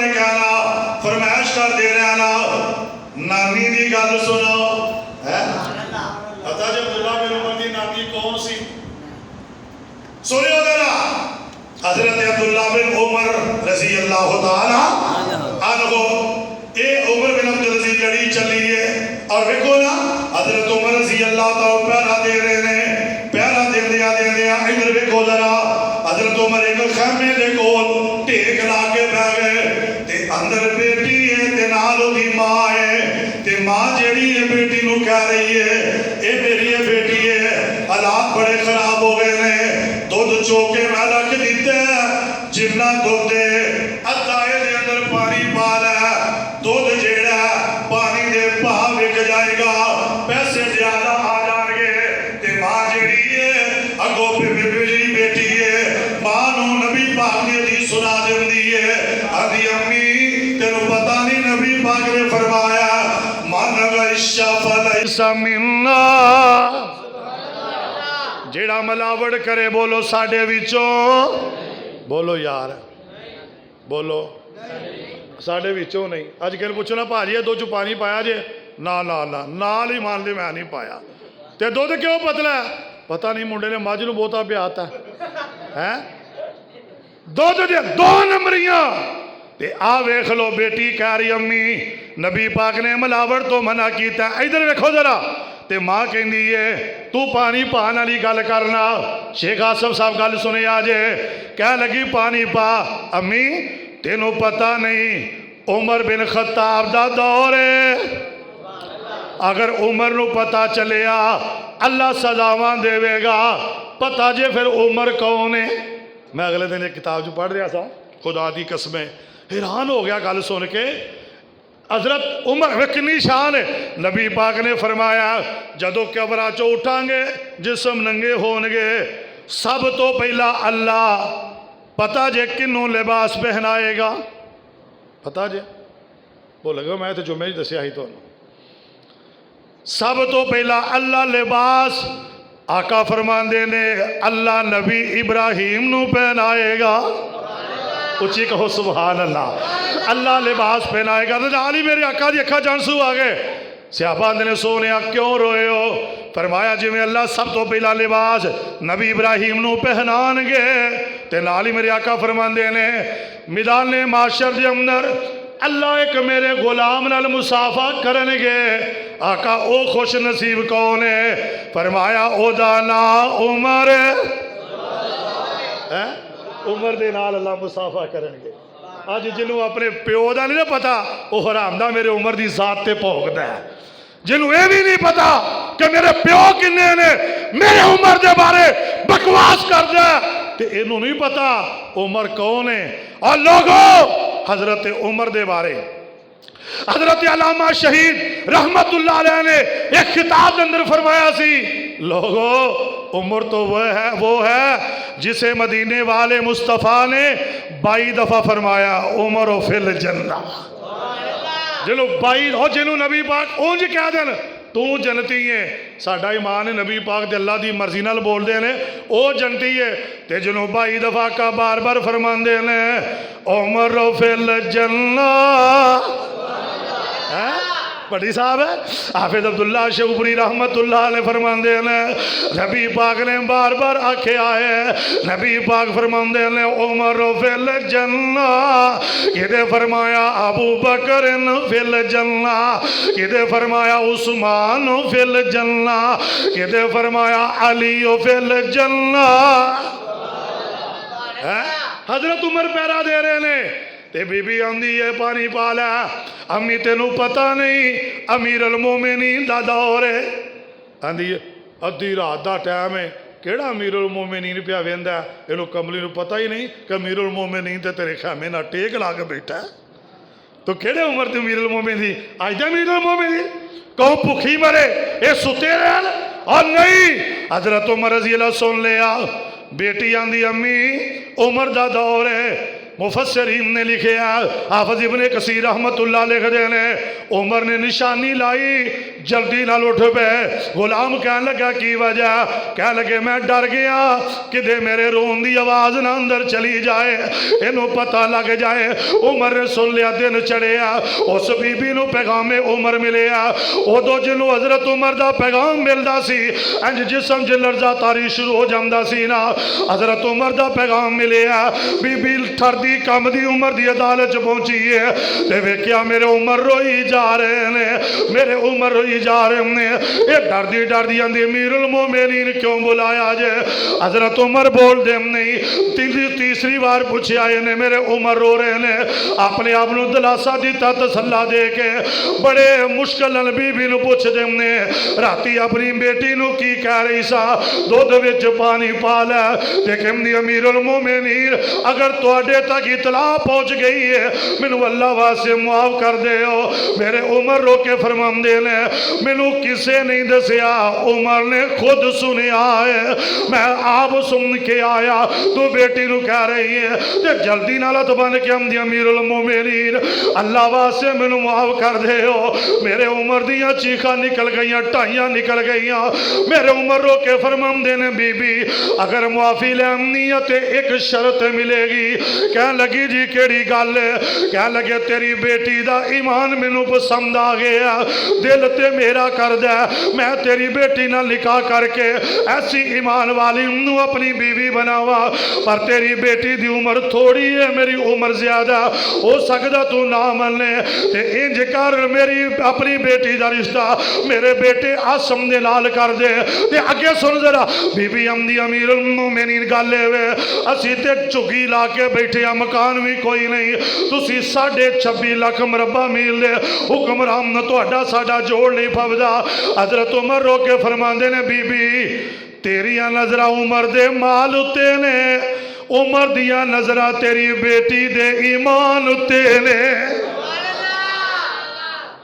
ने कहना फरमाइश कर देना ना नानी की गल सुनो है पता जो अब्दुल्ला बिन उमर की नानी कौन सी सुनियो जरा हजरत अब्दुल्ला बिन उमर रजी अल्लाह तआला अन्हु ये उमर बिन अब्दुल अजीज लड़ी चली है और देखो ना हजरत उमर रजी अल्लाह तआला पहरा दे रहे ने पहरा देंदिया इधर देखो जरा हजरत उमर एक खैमे दे कोल टेक ला के बह गए ते अंदर बेटी है ते नाल ओदी मां है ते मां जेड़ी है बेटी नु कह रही है ए मेरी ये बेटी है हालात बड़े खराब हो गए ने दुध चोके मैं रख दिते जिन्ना दुध अद्धा दे अंदर पानी पा लै दुध जेड़ा पानी दे भाव विक जाएगा पैसे ज्यादा आ जाएंगे ते मां जेड़ी है अगो बेटी बेटी है मां नू नबी पाक ने दी सुना देंदी है आदि अम्मी तेनू पता नहीं नबी पाक ने फरमाया मन गैशा फलैसा मिन्ना जेड़ा मिलावट करे बोलो साडे विचों बोलो यार बोलो साडे विचों नहीं अजकल पूछो ना भाजी दुध च पानी पाया जे ना ना ना नाल ही मान दे मैं नहीं पाया ते दुध क्यों पतला पता नहीं मुंडे ने मझ नूं बहुता प्याता है दुध दे दो नंबरियां ते आ वेख लो बेटी कह रही अम्मी नबी पाक ने मिलावट तो मना किया इधर वेखो जरा ते मां कहती है तू पानी पान वाली गल करना शेख आसफ साहब गल सुने आजे कह लगी पानी पा अम्मी तेनों पता नहीं उमर बिन खत्ताब दा दौर है अगर उमर नू पता चलिया अल्लाह सजावां देवेगा पता जे फिर उमर कौन है मैं अगले दिन एक किताब च पढ़ रहा था खुदा दी कसमें हैरान हो गया गल सुन के हजरत उमर कितनी शान है नबी पाक ने फरमाया जदों कब्रां चों उठांगे जिस्म नंगे होणगे सब तो पहला अल्लाह पता जे किनू लिबास पहनाएगा पता जे बोल गया मैं तो जुम्मे दसिया ही तुहानूं सब तो पहला अल्लाह लिबास आका फरमांदे ने अल्लाह नबी इब्राहिम नू पहनाएगा उची कहो सुभान अल्लाह अल्लाह लिबास पहनाएगा तो नाल ही मेरे आका दी अखा जानसू आ गए सियाबा ने सोने क्यों रोए हो फरमाया जिवें अल्लाह सब तो पहला लिबास नबी इब्राहिम नू पहनानगे ते नाल ही मेरे आका फरमांदे ने मैदाने माशर दे अंदर अल्लाह एक मेरे गुलाम नाल मुसाफा करनगे आका ओ खुश नसीब कौन है फरमाया ओदा नाम उमर है उमर दे नाल अल्लाह मुसाफा करनगे अज जिन्हों अपने प्यो का नहीं ना पता वो हरामदा मेरे उमर की जात ते भोगदा है जिन्हों ये भी नहीं पता कि मेरे प्यो किन्ने ने मेरे उमर के बारे बकवास करदा ते इनू नहीं पता उमर कौन है और लोगों हजरत उमर के बारे हजरत अल्लामा शहीद रहमतुल्लाह अलैह ने एक खिताब के अंदर फरमाया सी लोगो उमर तो वो है जिसे मदीने वाले मुस्तफ़ा ने 22 दफा फरमाया उमर फिल जन्नत जिन्हों 22 और जिन्हों नबी पाक उंज कह देन तू जनती है साडा ईमान है नबी पाक दे अल्लाह की मर्जी नाल बोलते हैं वो जनती है ते जिन्हों 22 दफा का बार बार फरमाते ने उमर फिल जन्नत बड़ी साहब है हाफिज अब्दुल्ला शेखपुरी रहमतुल्लाह ने फरमाते हैं नबी पाक ने बार बार आख्या है नबी पाक फरमाते ने उमर फिल जन्नत किते फरमाया अबू बकर फिल जन्नत किते फरमाया उस्मान फिल जन्नत किते फरमाया अली फिल जन्नत हजरत उमर पैरा दे रहे ने ते बीबी आंदी है पानी पा लै अम्मी तेनू पता नहीं अमीर अल मोमिनीन दा दौर है आंदी अद्धी रात का टाइम है केड़ा अमीर उल मोमिनीन पिया वेंदा इनू कमली नू पता ही नहीं कि अमीर उल मोमिनीन ते तेरे खैमे ना टेक ला के बैठा है तो केड़े उम्र ते अमीर उल मोमिनीन अज दे अमीर उल मोमिनीन कहूँ भुखी मरे ये सुते रहन और नहीं हजरत उमर रज़ी अल्लाह सुन लिया बेटी आंदी अम्मी उमर दा दौर है मुफस्सिरीन ने लिखा हाफिज इब्ने कसीर रहमतुल्लाह लिखते हैं उमर ने निशानी लाई जल्दी नाल उठ पे। गुलाम कह लगा की वजह? कह लगे मैं डर गया कि मेरे रोन की आवाज़ ना अंदर चली जाए, इनू पता लग जाए। उमर ने सुन लिया, दिन चढ़िया, उस बीबी नू पैगामे उमर मिलिया। उदों जिन्हों हजरत उमर का पैगाम मिलता सी इंज जिसम च लर्जा तारी शुरू हो जाता सी ना। हजरत उमर का पैगाम मिलिया, बीबी ठरदी कंबदी उमर की अदालत च पहुंची है ते वेख्या मेरे उमर रोई जा रहे ने, मेरे उमर रोई जा रहे ने। ये डरदी डरदी आंदी अमीरुल मोमिनीन क्यों बुलाया जे? हजरत उमर बोल दे नहीं। तीसरी बार पूछा इन्हें, मेरे उमर रो रहे ने। अपने आप को दिलासा दिता, तसल्ला दे के बड़े मुश्किल नाल बीबी नूं पुछदे ने राती अपनी बेटी नूं की कह रही सा, दुध विच पानी पा लै। ते कहंदी अमीरुल मोमिनीन अगर तुहाडे तक इतला पहुंच गई है मैनू अल्लाह वास्ते मुआफ कर देओ। मेरे उमर रो के फरमांदे ने मैनू किसे नहीं दसिया, उमर ने खुद सुनिया है, मैं आप सुन के आया। तू बेटी नूं कह रही है ते जल्दी नाल हथ बन के आंदी अमीरुल मोमिनीन अल्लाह वास्ते मैनू माफ कर देओ। मेरे उमर दियां चीखां निकल गईयां, ढाइयां निकल गईयां। मेरे उमर रो के फरमांदे ने बीबी अगर मुआफी लैनी है ते एक शर्त मिलेगी। कह लगी जी केड़ी गल? कह लगे तेरी बेटी दा ईमान मैनू पसंद आ गया, दिल ते मेरा करदा मैं तेरी बेटी नाल निकाह करके ऐसी ईमान वाली नूं अपनी बीवी बनावा, पर तेरी बेटी दी उम्र थोड़ी है, मेरी उम्र ज्यादा, हो सकदा तू ना मने ते इंज कर मेरी अपनी बेटी दा रिश्ता मेरे बेटे आसम दे नाल कर दे। ते अगे सुन जरा बीबी आंदी अमीरुल मोमिनीन गल वे असी ते झुग्गी ला के बैठे आ, मकान भी कोई नहीं, तुसी 26.5 लाख मुरब्बा मील दे हुक्मरान न तुहाडा साडा जोड़ नहीं पवदा। हजरत उमर रो के फरमांदे ने बीबी तेरिया नजरा उमर दे माल उत्ते ने, उमर दिया नजरा तेरी बेटी दे ईमान उत्ते ने।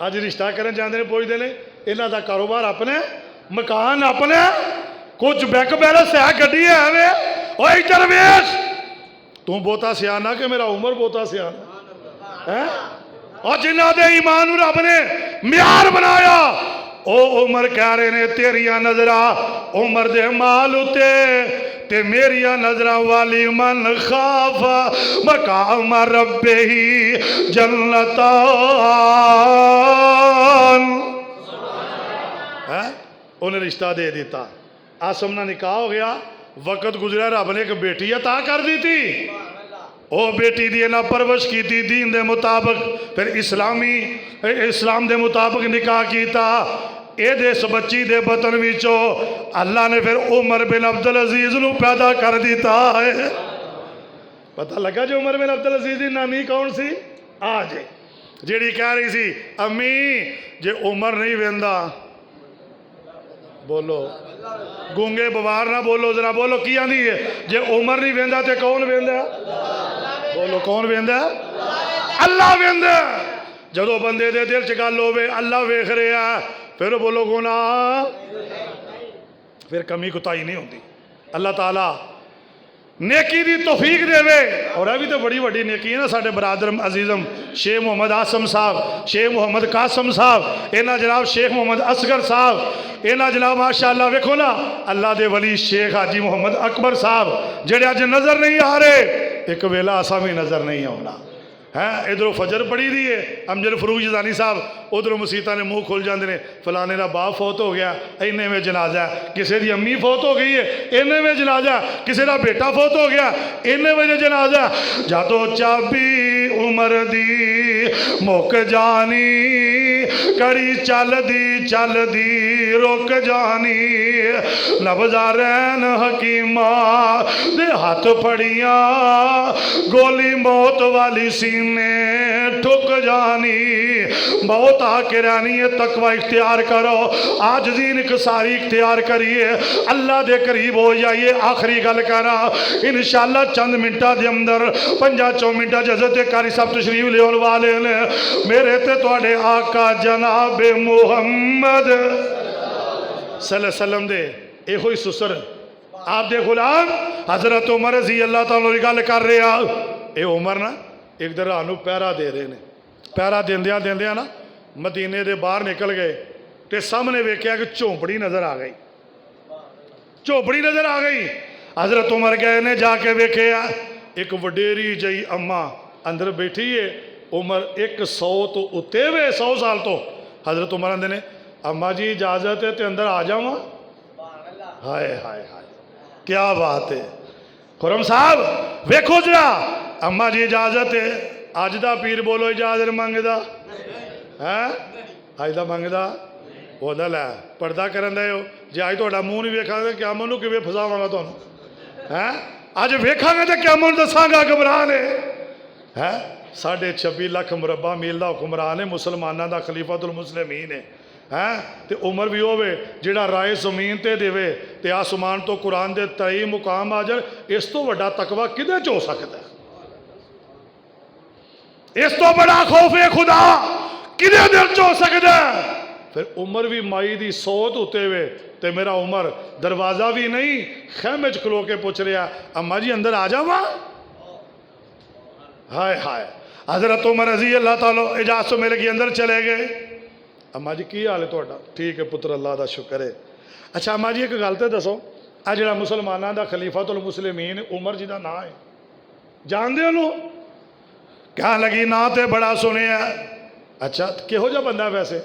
अज रिश्ता करन जांदे ने पुछदे ने इन्हां दा कारोबार अपने, मकान अपने, कुछ बैंक बैलेंस है, गड्डी है वे। ओ इधर वेख तू बहुता सियाना कि मेरा उमर बहुता सियाना है? और जिन्हां दे ईमान नूं रब ने म्यार बनाया ओ उमर कह रहे ने तेरिया नजरा उमर दे माल उते ते मेरिया नजरा वाली मन खाफा मकाम रब्बे ही जन्नतान है। उन्हें रिश्ता दे दिता, आसम ना निकाह हो गया, वक्त गुजरा, रब ने एक बेटी अता कर दी थी। ओ बेटी दी ना परवश की दीन दे मुताबिक, फिर इस्लाम दे मुताबिक निकाह किया। इस बच्ची दे बतन विचों अल्लाह ने फिर उमर बिन अब्दुल अजीज नूं पैदा कर दिता है। पता लगा जो उमर बिन अब्दुल अजीज की नानी कौन सी? आज जिहड़ी कह रही सी अम्मी जे उमर नहीं वेंदा, बोलो गूंगे बवार ना बोलो, जरा बोलो की आंदी है? जे उमर नहीं वेंदा ते कौन वेंदा? बोलो कौन वेंदा? अल्लाह वेंदा। जदों बंदे दे दिल च गल होवे अल्लाह वेख रहा, फिर बोलो गुनाह, फिर कमी कुताई नहीं होती। अल्लाह ताला नेकी दी तौफीक देवे। और यह भी तो बड़ी वड्डी नेकी है ना। साडे बरादर अजीजम शेख मोहम्मद आसम साहब, शेख मोहम्मद कासम साहब, इन्ना जनाब शेख मोहम्मद असगर साहब, इन्ना जनाब माशाअल्लाह वेखो ना अल्लाह दे वली शेख हाजी मोहम्मद अकबर साहब जेड़े अज नज़र नहीं आ रहे, एक वेला असा भी नज़र नहीं आना है। इधरों फजर पढ़ी दी है, अमजद फरूक जदानी साहब, उधरों मसीता ने मुँह खुल जाते हैं, फलाने का बाप फौत हो गया, इन्ने में जनाजा, किसी की अम्मी फौत हो गई है, इन्ने में जनाजा, किसी का बेटा फौत हो गया, इन्ने में जनाजा। जदों चाबी उमर दी मुक जानी, कड़ी चलदी रुक जानी, लफजा रैन हकीमा दे हाथ फड़िया, गोली मौत वाली सी ने ठुक जानी। बहुत आके रहनी है, तकवा इख्तियार करो, आजजी इनकसारी इख्तियार करिए, अल्लाह दे करीब हो जाइए। आखिरी गल करा इंशाअल्लाह चंद मिनटा के अंदर 5-4 मिनटा जजत कारी साहब तशरीफ लियाउण वाले ने। मेरे ते तुहाडे आका जनाब मुहम्मद सल्लल्लाहु अलैहि वसल्लम दे इहो ही सुसर आप दे गुलाम हजरत उमर रज़ी अल्लाह तआला की गल कर रहा। ये उमर ना एक दिन रात नूं पहरा दे रहे हैं, पहरा देंदियां ना मदीने दे बाहर निकल गए, ते सामने वेख्या कि झोंपड़ी नज़र आ गई, झोंपड़ी नज़र आ गई। हज़रत उमर गए ने जाके वेख्या एक वडेरी जई अम्मा अंदर बैठी है। उमर 100 तो उत्ते वे 100 साल तो। हज़रत उमर आंदे ने अम्मा जी इजाज़त है तो अंदर आ जावा। हाय हाय हाय क्या बात है। खुरम साहब वेखो जरा, अम्मा जी इजाज़त है। अज दा पीर बोलो इजाज़त मंगदा है, अज दा मंगदा बोलदा लै पर्दा करन दे हो। जे अज तुहाडा मूँह नहीं वेखांगे तो क्या नूं किवें फसावांगा तुहानूं है। अज वेखांगे तो क्या दसांगा घबराह ने है। 26.5 लाख मुरबा मील का हुक्मरान है, मुसलमानों का खलीफतुल मुस्लिमीन है हैं। तो उमर भी होवे जिहड़ा राय जमीन ते देवे ते आसमान तो कुरान दे 23 मुकाम आ जाए। इस तो वड्डा तकवा किदे च हो सकता है? इस तो बड़ा खौफे खुदा किदे दिल च हो सकता है? फिर उमर भी माई दी सौत उत्ते वे ते मेरा उमर दरवाजा भी नहीं खैमे च खलो के पुछ रहा अम्मा जी अंदर आ जावा। हाय हाय। हज़रत उमर रज़ी अल्लाह ताला इजाज़त मिल गई, अंदर चले गए। अम्मा जी की हाल है तुहाडा? ठीक है पुत्र अल्लाह का शुक्र है। अच्छा अम्मा जी एक गल तो दसो, आ जिहड़ा मुसलमानों का खलीफतुल मुस्लिमीन उमर जी का नाम है जानते हो? कह लगी ना तो बड़ा सुनिया। अच्छा किहो जा बंदा वैसे?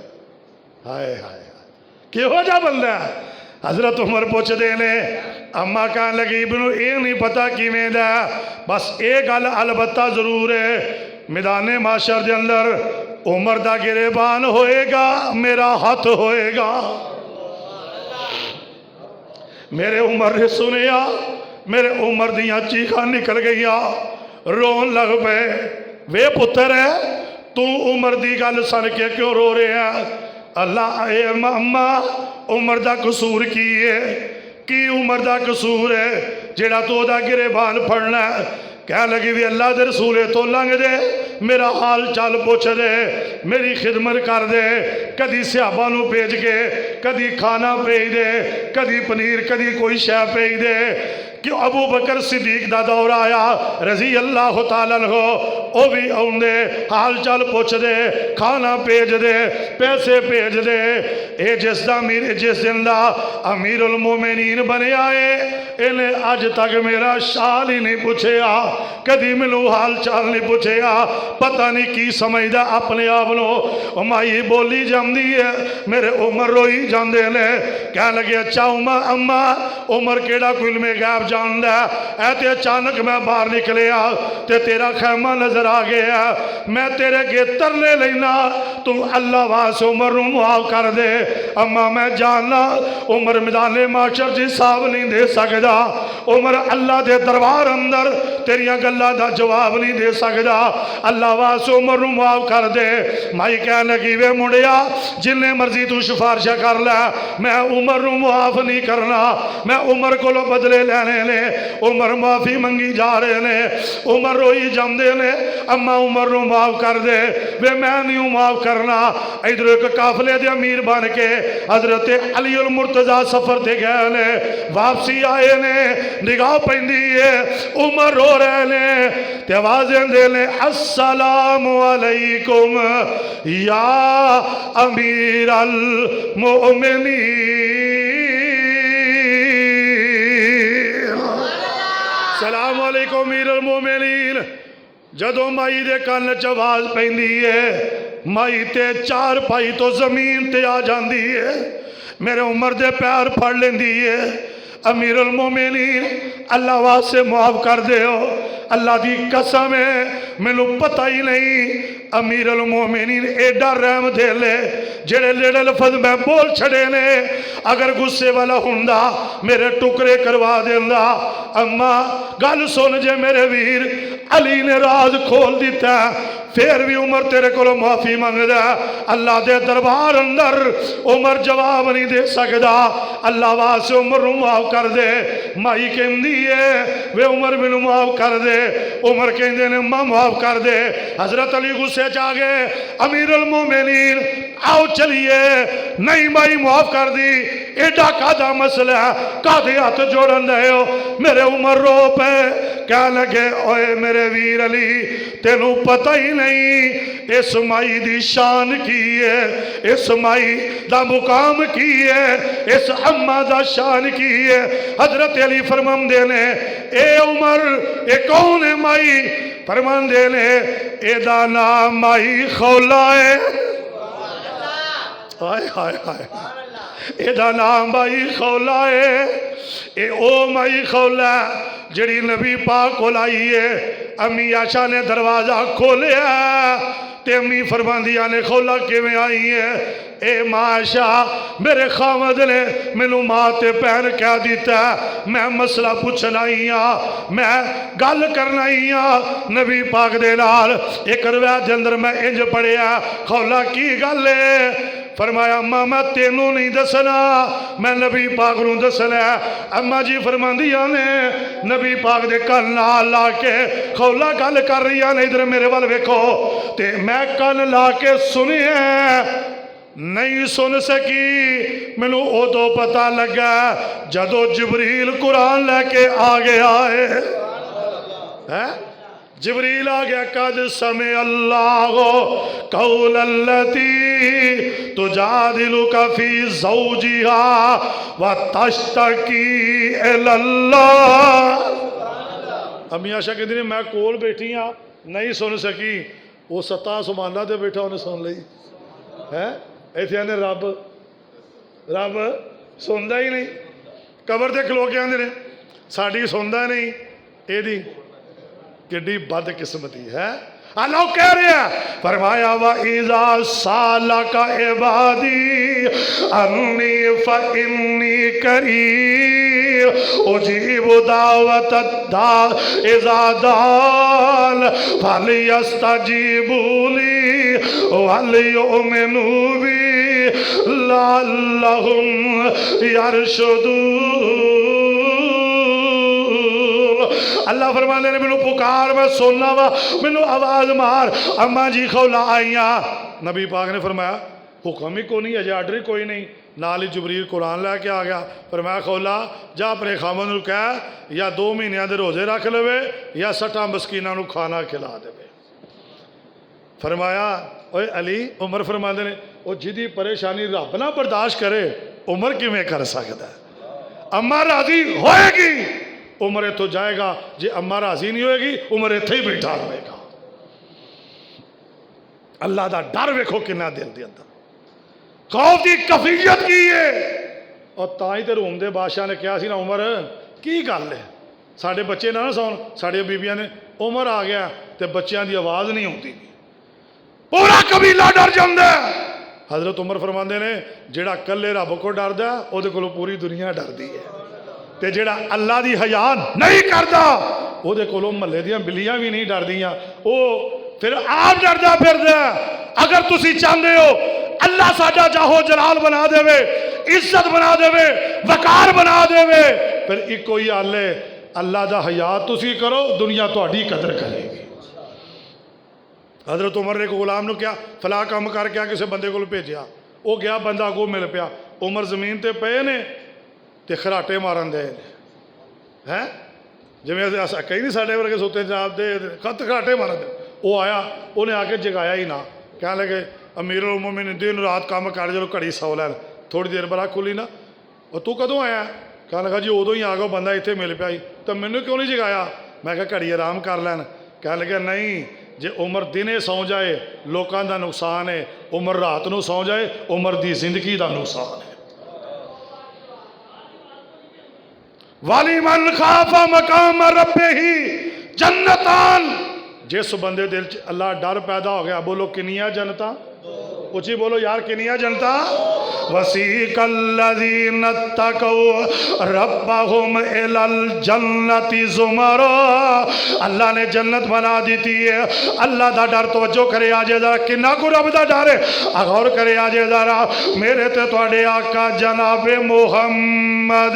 हाय हाय हाय किहो जा बंदा? हज़रत उमर पुछदे ने अम्मा कह लगी मैनू ये नहीं पता किवें दा, बस ये गल अलबत्ता जरूर है मैदाने माशर के अंदर उमर का गिरेबान होएगा, मेरा हाथ होएगा। मेरे उमर ने सुनिया, मेरे उमर दियां चीखां निकल गई, रोन लग पे। वे पुत्र है तू उमर की गल सुन के क्यों रो रहा? अल्लाह ए अम्मा उमर का कसूर की है? की उमर का कसूर है जेड़ा तू ओदा गिरेबान फड़ना? कह लगी भी अल्लाह दे रसूले तो लंघ दे, मेरा हाल चाल पुछ दे, मेरी खिदमत कर दे। कदी सिहाबा नूं भेज के कदी खाना भेज दे, कदी पनीर कदी कोई शै भेज दे। कि अबू बकर सिद्दीक दा दौर आया रजी अल्लाह तआला अन्हु, वो भी आउंदे हाल चाल पुछ दे, खाना भेज दे, पैसे भेज दे। ये जिस दिन दा अमीरुल मोमिनीन बनया है इन्हें अज तक मेरा शाल ही नहीं पूछया, कदी मैनू हाल चाल नहीं पूछया। पता नहीं की समझदा अपने आप को। माई बोली जाती है, मेरे उमर रोई जाते ने। कह लगे अच्छा उमर अम्मा उमर केड़ा कोई इल्मे गैब जानदा है? ते अचानक मैं बाहर निकलिया ते तेरा खैमा नजर आ गया। मैं तेरे अगे तरले लेना, तू अल्लाह वास उमर नूं मुआफ कर दे। अम्मा मैं जानना उमर मैदाने माशर च हिसाब नहीं दे सकदा, उमर अल्लाह के दरबार अंदर तेरिया गल्लां दा जवाब नहीं दे सकदा। अल्लाह वास उमर नूं मुआफ कर दे। माई कह लगी वे मुंडिया जिन्ने मर्जी तू सिफारिश कर लै, मैं उमर नूं मुआफ नहीं करना, मैं उमर कोलों बदले लैने ने। उमर माफी मंगी जा रहे ने, उमर रोई जाते ने अम्मा उमर नूं माफ कर दे। वे मैं नहीं माफ करना। इधर एक काफले के अमीर बन के हजरत अली उल मुर्तजा सफर ते गए ने, वापसी आए ने, निगाह पैंदी है उमर रो रहे ने ते आवाज़ें दे ने अस्सलामु अलैकुम या अमीर अल मोमिनीन। सलाम अलैकुम अमीर अल मोमिनीन। जदों माई दे कन्न च आवाज़ पैंदी है, माई ते चार पाई तो जमीन ते आ जाती है, मेरे उमर दे पैर फड़ लेंदी है। अमीर अल मोमिनीन अल्लाह वास्ते मुआफ कर दे। अल्लाह की कसम है मैनू पता ही नहीं अमीर अल मोमिनीन एडा रहम दिल जेड़े लेड़े लफज मैं बोल छड़े ने, अगर गुस्से वाला हुंदा मेरे टुकड़े करवा देंदा। अम्मा गल सुन जे मेरे वीर, अली ने राज खोल दिता फिर भी उमर तेरे को माफी मंगदा। अल्लाह के दरबार अंदर उमर जवाब नहीं दे सकता। अल्लाह वास्ते उमर नूं माफ कर दे। माई कहंदी है वे उमर मैनू माफ कर दे। उमर कहंदे ने अम्मा माफ कर दे। हजरत अली गुस्से च आ गए, अमीरुल मोमिनीन आओ चलिए। नहीं माई माफ कर दी, एडा कादा मसला है, कादे हाथ जोड़न दे हो। मेरे उमर रो पे कह लगे ओए मेरे वीर अली तेनू पता ही नहीं इस माई दी शान की है, इस माई दा मुकाम की है, इस अम्मा दा शान की है। हजरत अली फरमांदे ने ए उमर ए कौन है माई? फरमांदे ने एदा नाम माई खौला है। हाय हाय हाय, एदा नाम माई खौला है। ए ओ माई खौला जड़ी नबी पाक को आई है। अम्मी आशा ने दरवाजा खोलिया ते अम्मी फरमांदिया ने खौला किवें आई है? ए माशा मेरे खामद ने मैनू मां ते भैन कह दिता, मैं मसला पूछना ही हाँ, मैं गल करना ही हाँ नबी पाक दे नाल। एक रवायत के अंदर मैं इंज पढ़िया खौला की गल है? फरमाया अम्मा मैं तेनू नहीं दसना, मैं नबी पाक नू दसना। अम्मा जी फरमांदिया ने नबी पाक दे कन नाल ला के खौला गल कर रही ने, इधर मेरे वाल वेखो। ते मैं कन ला के सुनिया नहीं सुन सकी। मैनू उदों पता लगा जदों जिबरील कुरान लैके आ गया है। जिबरील आ गया, कद समय अल्लाह कौल अल्लती तुजादिलुका फी ज़ौजिहा व तश्तकी इलल्लाह। अम्मी आशा कहती ने मैं कोल बैठी हाँ नहीं सुन सकी, वो सत्ता सुमाना ते बैठा उन्हें सुन ली है। इतने आने रब रब सुनता ही नहीं, कबर ते खलो के आंदे ने साड़ी सुनता नहीं। एदी किड्डी बदकिस्मती है। अल्लाह कह रहा फरमाया वा इज़ा सालका इबादी अन्नी फइन्नी करीब उजीबु दावत दा इज़ा दाल फलयस्तजीबू ली वलयुमिनू बी लअल्लहुम यरशुदून। अल्लाह फरमाने ने मैनू पुकार मैं सुनना वा, मैनू आवाज मार। अम्मा जी खौला आईया। नबी पाक ने फरमाया हुक्म ही कोई नहीं, अजे आर्डर ही कोई नहीं। नाल ही जबरील कुरान लैके आ गया। फरमाया खौला जा अपने खामन नू कह या 2 महीनों के रोजे रख लवे या 60 मस्कीना नू खाना खिला देवे। फरमाया ओए अली उमर फरमाते ने वो जिदी परेशानी रब ना बर्दाश्त करे उमर किवें कर सकता है? अम्मा राजी होएगी उमर इतों जाएगा, जे अम्मा राजी नहीं होएगी उमर इत्थे ही बैठा रहेगा। अल्लाह का डर वेखो किन्ना दिल के अंदर, खौफ की कफियत की है। और ताई तो रोम के बादशाह ने कहा सी ना उमर की गल है साढ़े बच्चे ना सौन। साड़िया बीबिया ने उमर आ गया तो बच्चों की आवाज़ नहीं आती, पूरा कबीला डर जाता। हजरत उमर फरमाते ने जेड़ा कल्ले रब को डरदा उहदे कोलों पूरी दुनिया डरदी है, ते जेड़ा अल्लाह की हया नहीं करता उहदे कोलों महल्ले दियां बिल्लियां भी नहीं डरदियां, वो फिर आप डरदा फिरदा। अगर तुसी चाहते हो अल्लाह साडा जाहो जलाल बना देवे, इज्जत बना देवे, वकार बना देवे, फिर इको ही हल है अल्लाह का हया तुसी करो, दुनिया तुहाडी कदर करेगी। हजरत उमर ने एक गुलाम ने क्या फला काम कर क्या किसी बंदे को भेजा, वो गया बंदा अगों मिल पाया, उमर जमीन ते पे ने ते खराटे मारन दे हैं जिमें कई नहीं साढ़े वर्गे सुते जनाब दे खत खराटे मारन दे। वो आया उन्हें आके जगाया ही ना, कह लगे अमीर उल मोमिन दिन रात काम कर चलो घड़ी सौ लैन, थोड़ी देर बरा खुली ना। और तू कदों आया? कह लगा जी उदों ही आ गया बंदा इतने मिल पाई, तो मैनू क्यों नहीं जगाया? मैं कहा घड़ी आराम कर लैन। कह लगे नहीं जे उमर दिने सौ जाए लोगों का नुकसान है, उमर रात को सौ जाए उमर की जिंदगी का नुकसान है। वाली मन खाफा मकाम रब्बे ही जन्नतान, जिस बंदे दिल च अल्लाह डर पैदा हो गया, बोलो किनिया जनता, उची बोलो यार किनिया जनता। वसीकल्लज़ीना तक़ौ रब्बहुम इलल जन्नति ज़ुमरा, अल्लाह ने जन्नत बना दी है। अल्लाह का डर तवज्जो करे आज जरा, किन्ना को रब का डर है गौर करे आज जरा। मेरे ते तुहाडे आका जनाबे मुहम्मद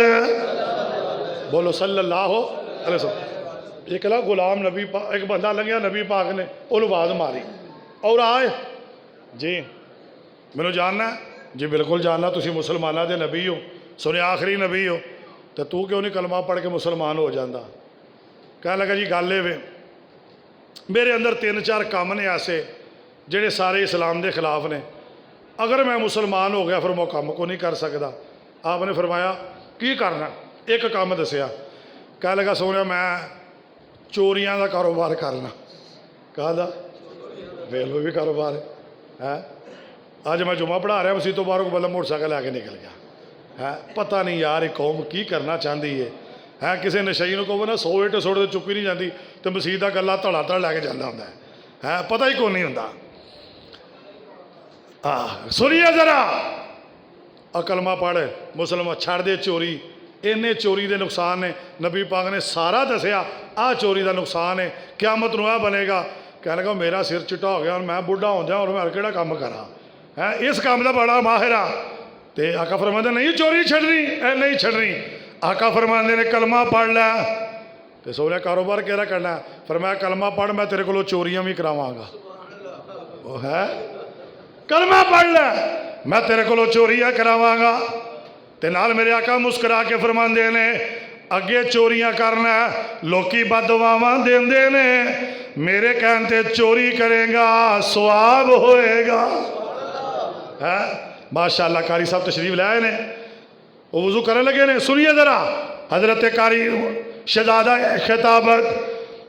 बोलो सल्लल्लाहु अलैहि वसल्लम। एक गुलाम नबी एक बंदा लंघिया नबी पाक ने उन्हें आवाज़ मारी और आए जी मैनू जानना जी? बिल्कुल जानना, तुसीं मुसलमानां दे नबी हो, सुने आखिरी नबी हो, तो तू क्यों नहीं कलमा पढ़ के मुसलमान हो जाता? कह लगा जी गल ये वे, मेरे अंदर 3-4 काम ने ऐसे जेड़े सारे इस्लाम के खिलाफ ने, अगर मैं मुसलमान हो गया फिर मैं काम को नहीं कर सकता। आपने फरमाया की करना? एक काम दसिया, कह लगा सोनिया मैं चोरियां का कारोबार करना। कहता वेलो भी कारोबार है। अज मैं जुम्मा पढ़ा रहा मसीह तो बाहरों को बंदा मोटरसाइकिल लैके निकल गया है। पता नहीं यार एक कौम की करना चाहती है किसी नशई को कहो ना 100 ईट सुट तो चुकी नहीं जाती, तो मसीह का गला धड़ा धड़ लैके जाता होंगे है, पता ही कौन नहीं होंगे। सुनिए जरा, अकलमा पढ़ मुसलमान छड़ दे चोरी। इन्ने चोरी के नुकसान ने, नबी पाक ने सारा दसिया आ चोरी का नुकसान है, क्यामत नूं आ बनेगा। कह लगा मेरा सिर चिट्टा हो गया, मैं बुढ़ा होंदा और मैं किहड़ा काम करा है, इस काम का बड़ा माहिर आ। तो आका फरमाते नहीं चोरी छड़नी, नहीं छड़नी। आका फरमाते ने कलमा पढ़ लै। तो सोनिया कारोबार केड़ा करना? फरमाया कलमा पढ़, मैं तेरे को चोरियां भी करावांगा। वो है कलमा पढ़ लै, मैं तेरे को चोरियां करावांगा। ते नाल मेरे आका मुस्करा के फरमाते ने अगे चोरियां करना लोकी बददुआवां देंदे ने, मेरे कहन ते चोरी करेगा सवाब होएगा। है माशाअल्लाह, कारी साहब तशरीफ लाए ने, वो वजू करने लगे ने। सुनिए जरा, हजरत कारी शहजादा खिताबत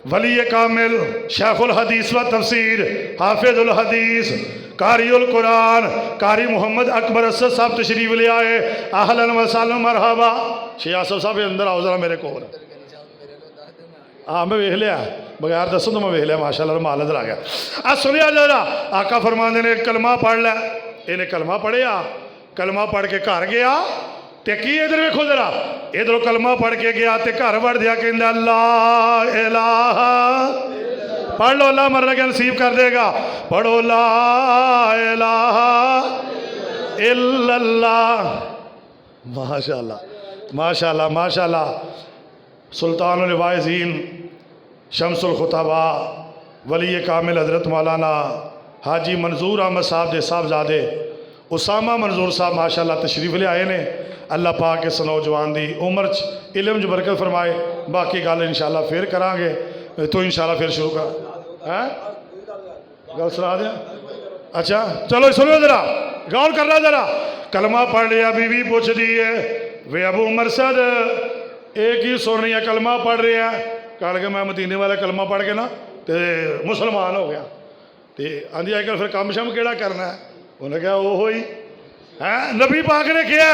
वली कामिल शेखुल हदीस व तफसीर हाफिजुल हदीस कारियुल कुरान कारी मोहम्मद अकबर असद साहब तशरीफ ले आए। अहलन व सहलन मरहबा। शेख आसफ साहब अंदर आओ जरा मेरे को। हाँ मैं वेख लिया, बगैर दसो तो मैं वेख लिया, माशाअल्लाह माल नजर आ गया। सुनिया जरा, आका फरमाते ने कलमा पढ़ लै। इन्हें कलमा पढ़िया, कलमा पढ़ के घर गया ते की इधर वेखो जरा, इधरों कलमा पढ़ के गया ते घर वड़ दिया, कहंदा ला इलाहा, पढ़ लो अल्लाह मरने के नसीब कर देगा। पढ़ो ला इलाहा इल्लल्लाह। माशाअल्लाह माशाअल्लाह माशाअल्लाह। सुल्तानुल वाइज़ीन शम्सुल खुतबा वली कामिल हजरत मौलाना हाजी मंजूर अहमद साहब के साहबजादे उसामा मंजूर साहब माशाअल्लाह तशरीफ ले आए ने। अल्लाह पाक इस नौजवान की उम्र च इलम च बरकत फरमाए। बाकी गल इंशाअल्लाह फिर करांगे, तो इंशाअल्लाह फिर शुरू कर है गल सुना दें। अच्छा चलो सुनो जरा, गौर करना जरा। कलमा पढ़ लिया, बीवी पूछ दी है वे अबू मरसद एक ही सुन रही है, कलमा पढ़ रहा है। कह लगे मैं मदीने वाला कलमा पढ़ के ना तो मुसलमान हो गया। तो आंधी अजकल फिर काम शम केड़ा करना है? उन्हें कहा वो ही है, नबी पाक ने किया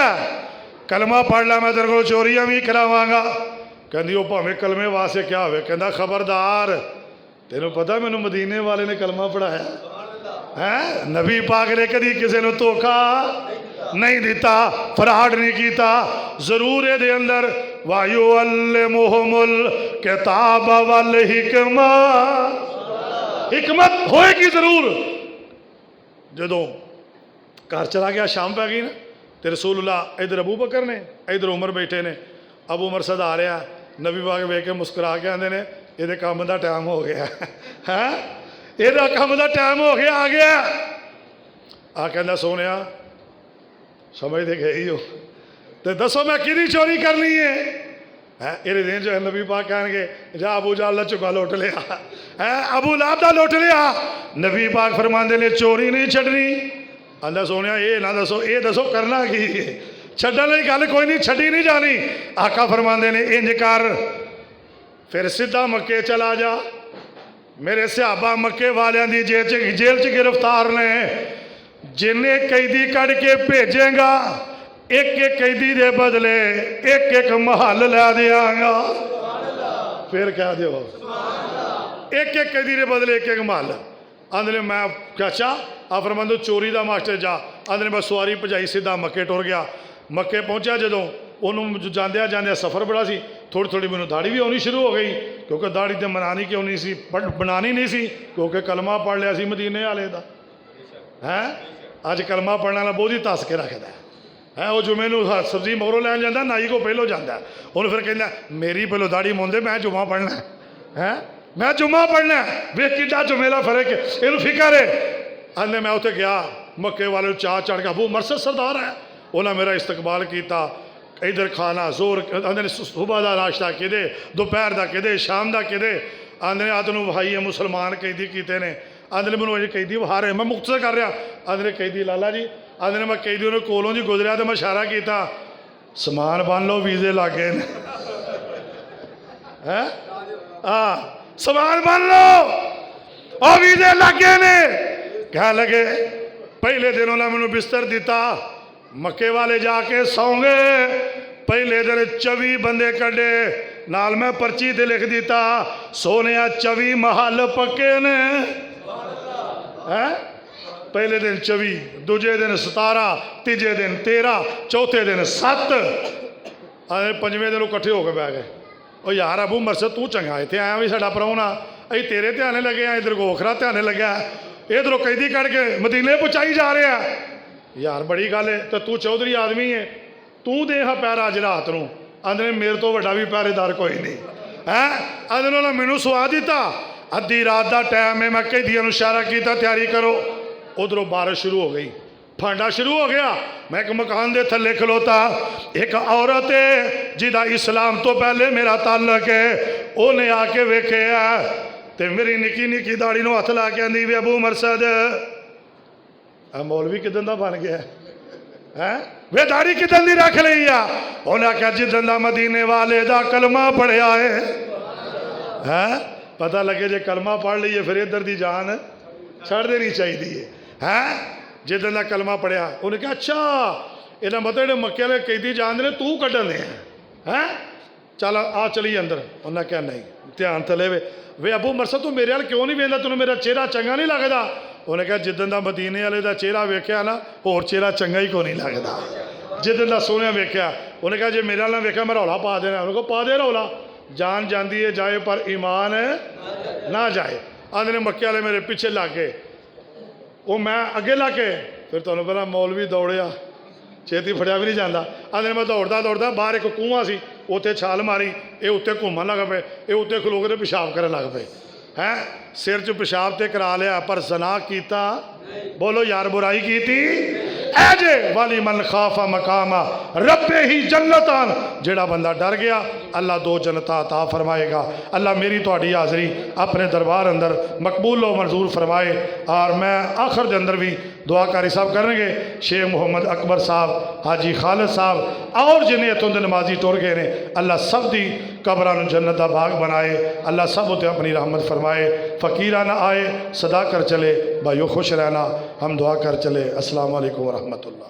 कलमा पढ़ ला मैं तेरे को चोरियां भी करावांगा। कहती वो भावें कलमे वास्ते क्या हो, कहता खबरदार तेनों पता मैनू मदीने वाले ने कलमा पढ़ाया है। नबी पाक ने कभी किसी ने धोखा नहीं दिता, फराड नहीं किया। जरूर ये अंदर वायु अल्लमुहुमुल किताब वल हिकमा, हिकमत होएगी जरूर। जदों घर चला गया, शाम पै गई ना, तो रसूलुल्लाह इधर अबू बकर ने इधर उमर बैठे ने। अबू मरसद आ रहा, नबी पाक वेख के मुस्कुरा के आते हैं ये काम का टाइम हो गया है, ये काम का टाइम हो गया, आ गया। आ कहना सोनिया समझ तो गए ही हो, तो दसो मैं कि चोरी करनी है? ये दिन जो है नबी पाक कहेंगे जा अबू जाल चुका लुट लिया है, अबू लाभ का लुट लिया। नबी पाक फरमाते ने चोरी नहीं छड्डनी। आंदा सोनिया ये ना दसो, ये दसो करना की है? छड्डन वाली गल कोई नहीं, छड्डी नहीं जानी। आका फरमाते ने इंज कर फिर सीधा मक्के चला जा। मेरे सहाबा मक्के वालियां दी जेल च गिरफ्तार ने, जिन्हें कैदी कढ़ के भेजेगा एक एक कैदी दे बदले एक एक महल लै देंगा। फिर कह दो एक एक कैदी के बदले एक एक महल। आंदे मैं अच्छा आ फरमांदो चोरी का मास्टर जा। आंदे मैं सवारी भजाई सीधा मक्के टुर गया। मक्के पहुंचा जदों उन्होंने जांदिया जांदिया सफ़र बड़ा सी, थोड़ी थोड़ी मैनू दाढ़ी भी आनी शुरू हो गई, क्योंकि दाढ़ी तो बनानी क्यों नहीं सी, बनानी नहीं सी, क्योंकि कलमा पढ़ लिया सी मदीने वाले का है। अज कलमा पढ़ने वाला बहुत ही तस के रखता है। वो जुमे सब्जी मगरों लैन जाता, नाई को पहलों जाता, उन्हें फिर कहना मेरी पहलो दाढ़ी मुंदे, मैं जुम्मा पढ़ना है, मैं जुम्मा पढ़ना। वेख कि जुमे का फर्क है, इन फिक्र है। आंदे मैं उत्थे गया मक्के वाले चाह चढ़ के अबू मरसद सरदार है, उन्हें मेरा इस्तकबाल किया। इधर खाना जोर आंदे सुबह का नाश्ता किदे, दोपहर का किदे, शाम का किदे। आंदे आ तेन भाई है मुसलमान कैदी किते ने। आंदे मैं अजे कैदी वहा रहे, मैं मुख्तसर कर रहा। आंदे कैदी लाला जी, आंदे मैं कैदी उन्हें कोलों जी गुजरिया तो मैं इशारा किया, समान बन लो वीजे लागे ने है। हाँ समान बन लो और वीजे लागे ने। कह लगे पहले दिन उन्हें मैंने बिस्तर दिता, मक्के वाले जाके सौ गए। पहले दिन 24 बंदे कड्डे, नाल मैं पर्ची ते लिख दिता, सोने 24 महल पक्के ने है। पहले दिन 24, दूजे दिन 17, तीजे दिन 13, चौथे दिन 7, पंजवें दिन इकट्ठे होकर बह गए। ओ यार अबू मरसद तू चंगा इतने आया भी साडा प्राहुणा, अं तेरे ध्याने लगे हैं, इधर गोखरा ध्याने लग्या, इधरों कैदी कढ़ के मदीने पहुँचाई जा रहा है। यार बड़ी गल है, तो तू चौधरी आदमी है, तू दे हा पैरा अज रात को। आंदे मेरे तो वड्डा भी पहरेदार कोई नहीं है। आंदे उन्होंने मैनू सुहा दिता, अद्धी रात का टाइम है, मैं कैदियों को इशारा किया तैयारी करो। उधरों बारिश शुरू हो गई, फांडा शुरू हो गया। मैं एक मकान के थले खलोता, एक औरत है जिदा इस्लाम तो पहले मेरा ताल्लुक है, उन्हें आके वेखे तो मेरी निकी निकी दाड़ी में हथ ला के आंदी वी अबू मरसद मौलवी किदन का बन गया है, वे दाड़ी किदन की रख ली आ। उन्हें आख्या जिदन का मदीने वाले का कलमा पढ़िया है। पता लगे जे कलमा पढ़ लीए फिर इधर की जान छड़ देनी चाहिए है। जिदन का कलमा पढ़िया, उन्हें कहा अच्छा इन्हें मतलब जो मक्के वाले कैदी जानते ने तू कढ़न दे है, चल आ चली अंदर। उन्हें कहा नहीं, ध्यान थले वे अबू मरसद तू मेरे वाल क्यों नहीं वेंदा, तैनूं मेरा चेहरा चंगा नहीं लगता। उन्हें कहा जिदन का मदीने वाले का चेहरा वेख्या ना, होर चेहरा चंगा ही को नहीं लगता। जिदन का सोहना वेख्या, उन्हें कहा जे मेरे वाल वेख्या मैं रौला पा देना। उन्होंने कहा पा दे रौला, जान जाती है जाए पर ईमान ना जाए। आंदे मक्के वाले मेरे पीछे लग गए, वो मैं अगे ला के फिर तुहानूं पता मौलवी दौड़िया छेती फड़िया भी नहीं जाता। आंदे मैं दौड़दा दौड़दा बाहर एक कुआं सी, उत्थे छाल मारी, ये उत्ते घूमन लग पे, ये उत्ते खलो के पेशाब करन लग पे हैं। सिर च पेशाब तो करा लिया पर जना किया, बोलो यार बुराई की थी। ऐजे वाली मन खाफा मकामा रब्बे ही जन्नतान, जेड़ा बंदा डर गया अल्लाह 2 जन्नतां अता फरमाएगा। अल्लाह मेरी तुहाडी हाज़री अपने दरबार अंदर मकबूल व मंजूर फरमाए। और मैं आखिर के अंदर भी दुआकारी साहब करेंगे, शेख मुहम्मद अकबर साहब, हाजी खालिद साहब और जिन्हें इतों के नमाजी टुर गए ने, अल्लाह सब दी कबरां जन्नत का बाग बनाए। अल्लाह सब उत्ते अपनी रहमत फरमाए। फ़कीरा ना आए सदा कर चले, भाइयों खुश रहना, हम दुआ कर चले। अस्सलाम वालेकुम व रहमतुल्लाह।